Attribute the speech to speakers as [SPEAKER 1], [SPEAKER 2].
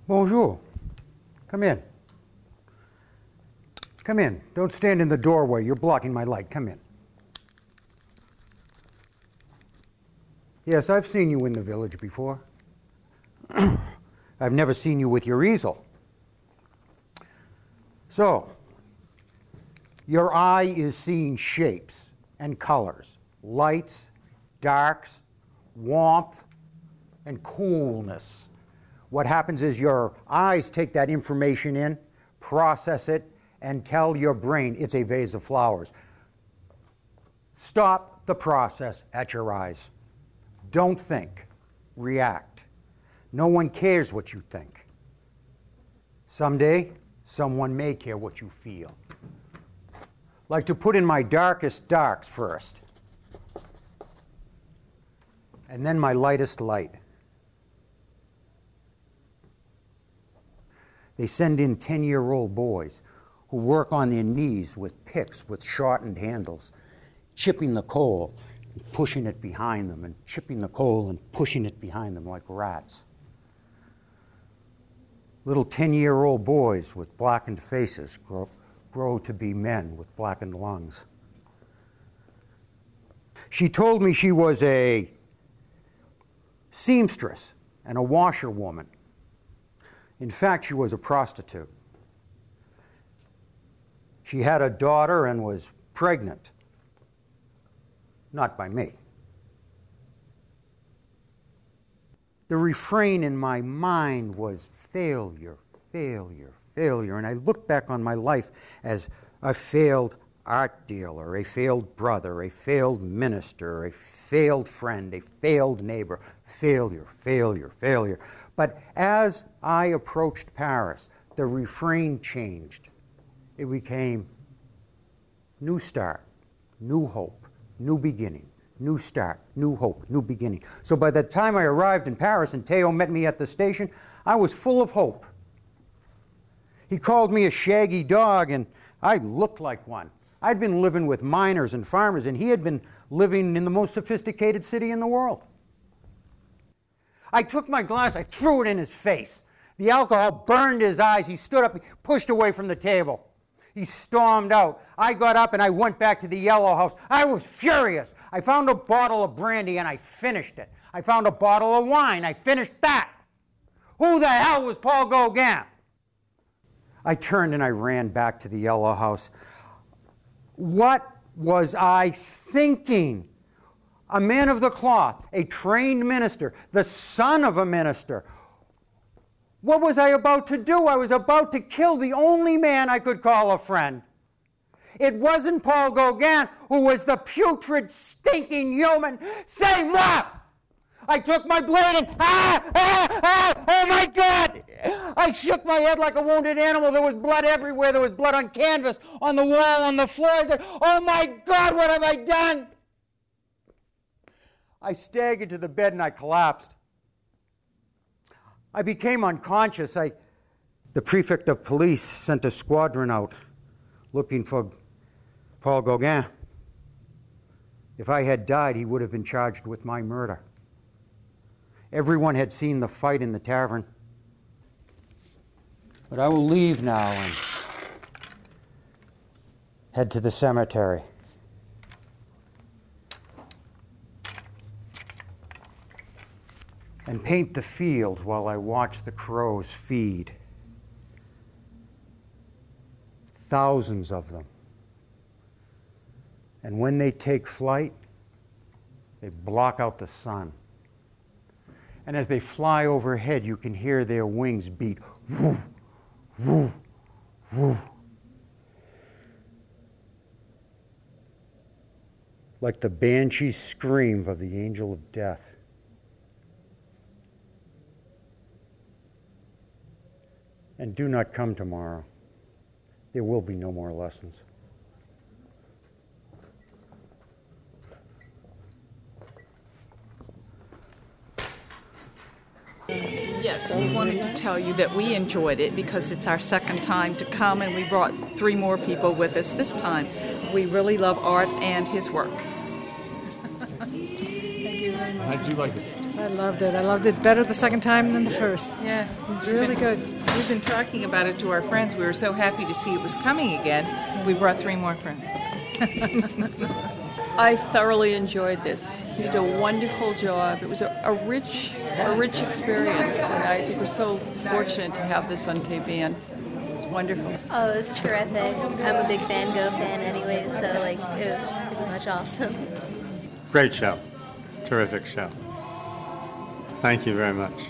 [SPEAKER 1] Bonjour. Come in. Come in. Don't stand in the doorway. You're blocking my light. Come in. Yes, I've seen you in the village before. I've never seen you with your easel. So, your eye is seeing shapes and colors, lights, darks, warmth, and coolness. What happens is your eyes take that information in, process it, and tell your brain it's a vase of flowers. Stop the process at your eyes. Don't think, react. No one cares what you think. Someday, someone may care what you feel. Like to put in my darkest darks first, and then my lightest light. They send in 10-year-old boys who work on their knees with picks with shortened handles, chipping the coal and pushing it behind them, and chipping the coal and pushing it behind them like rats. Little 10-year-old boys with blackened faces grow to be men with blackened lungs. She told me she was a seamstress and a washerwoman. In fact, she was a prostitute. She had a daughter and was pregnant. Not by me. The refrain in my mind was failure, failure, failure. And I looked back on my life as a failed art dealer, a failed brother, a failed minister, a failed friend, a failed neighbor. Failure, failure, failure. But as I approached Paris, the refrain changed. It became new start, new hope, new beginning, new start, new hope, new beginning. So by the time I arrived in Paris and Theo met me at the station, I was full of hope. He called me a shaggy dog, and I looked like one. I'd been living with miners and farmers, and he had been living in the most sophisticated city in the world. I took my glass, I threw it in his face. The alcohol burned his eyes. He stood up, he pushed away from the table. He stormed out. I got up and I went back to the yellow house. I was furious. I found a bottle of brandy and I finished it. I found a bottle of wine. I finished that. Who the hell was Paul Gauguin? I turned and I ran back to the yellow house. What was I thinking? A man of the cloth, a trained minister, the son of a minister. What was I about to do? I was about to kill the only man I could call a friend. It wasn't Paul Gauguin who was the putrid, stinking human. Say moi! I took my blade and oh my God! I shook my head like a wounded animal. There was blood everywhere. There was blood on canvas, on the wall, on the floor. I said, oh my God, what have I done? I staggered to the bed and I collapsed. I became unconscious. The prefect of police sent a squadron out looking for Paul Gauguin. If I had died, he would have been charged with my murder. Everyone had seen the fight in the tavern. But I will leave now and head to the cemetery. And paint the fields while I watch the crows feed. Thousands of them. And when they take flight, they block out the sun. And as they fly overhead, you can hear their wings beat. Woo, woo, woo. Like the banshee scream of the angel of death. And do not come tomorrow. There will be no more lessons.
[SPEAKER 2] Yes, we wanted to tell you that we enjoyed it because it's our second time to come, and we brought 3 more people with us this time. We really love Art and his work. Thank you very much.
[SPEAKER 3] How'd you like it? I loved it. I loved it better the second time than the first.
[SPEAKER 4] Yes.
[SPEAKER 3] It's really good.
[SPEAKER 4] We've been talking about it to our friends. We were so happy to see it was coming again. We brought 3 more friends.
[SPEAKER 5] I thoroughly enjoyed this. He did a wonderful job. It was a rich experience, and I think we're so fortunate to have this on KBN. It's wonderful.
[SPEAKER 6] Oh, it was terrific. I'm a big Van Gogh fan anyway, so it was pretty much awesome.
[SPEAKER 7] Great show. Terrific show. Thank you very much.